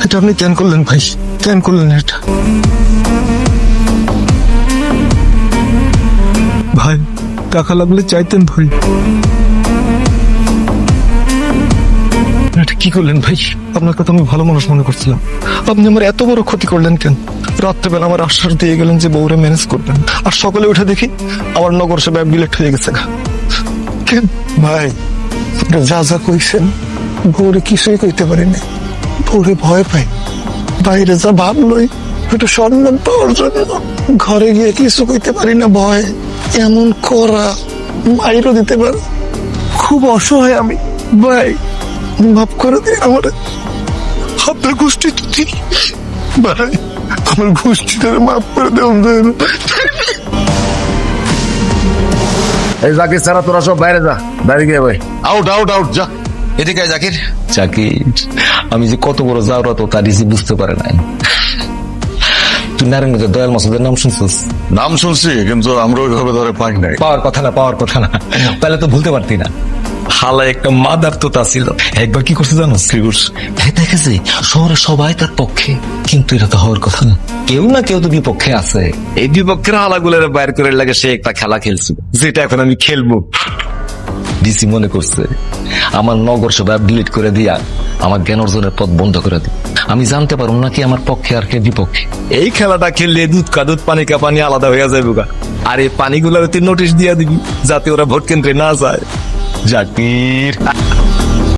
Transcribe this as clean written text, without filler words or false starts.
এটা আপনি কেন করলেন ভাই? কেন করলেন এটা? ভাই টাকা লাগলে চাইতেন ভাই। এটা কি করলেন ভাই? আপনার কথা আমি ভালো মানুষ মনে করছিলাম, আপনি আমার এত বড় ক্ষতি করলেন কেন? রাত্রেবেলা আমার আশ্বাস দিয়ে গেলেন যে বউরে ম্যানেজ করবেন, আর সকালে উঠে দেখি আমার নগর সেবা ডিলেট হয়ে গেছে। কেন ভাই? যা যা কইছেন বউরে কিছুই কইতে পারিনি, বউরে ভয় পাই। বাইরে যা ভাবলই একটু সম্মান পাওয়ার জন্য ঘরে গিয়ে কিছু কইতে পারি না, ভয় এমন করা মাইরও দিতে পারে। খুব অসহায় আমি ভাই, মাফ করে দিন আমার। আপনার গোষ্ঠী ভাই, আমার গোষ্ঠীটা মাফ করে দেওয়া যায় না। এই জাকির ছাড়া তোরা সব বাইরে যা, বাইরে গিয়ে ভাই। আউট আউট আউট, যা এদিকে আয় জাকির। জাকির, আমি যে কত বড় যাওরা তো তার রিসি বুঝতে পারে নাই। তুই নারায়ণগঞ্জের দয়াল মাসুদের নাম শুনছিস? নাম শুনছি, কিন্তু আমরা ওইভাবে ধরে পাই নাই। পাওয়ার কথা না, পাওয়ার কথা না, তাহলে তো ভুলতে পারতি না। হালা একটা মাদার তো তা ছিল। একবার কি করছে জানো? কি করছে? দেখেছি শহরে সবাই তার পক্ষে, কিন্তু এটা তো হওয়ার কথা না। কেউ না কেউ তো বিপক্ষে আছে। এই বিপক্ষের হালাগুলোর বাইর করে লাগে সে একটা খেলা খেলছিল, যেটা এখন আমি খেলবো। ডিসি মনে করছে আমার নগর সভা ডিলিট করে দিয়া আমার জ্ঞান অর্জনের পথ বন্ধ করে দিই। আমি জানতে পারুম নাকি আমার পক্ষে আর কে বিপক্ষে। এই খেলাটা খেললে দুধ কা দুধ, পানি কা পানি আলাদা হয়ে যাবে গা। আর এই পানিগুলো তুই নোটিশ দিয়া দিবি যাতে ওরা ভোট কেন্দ্রে না যায়। জাকির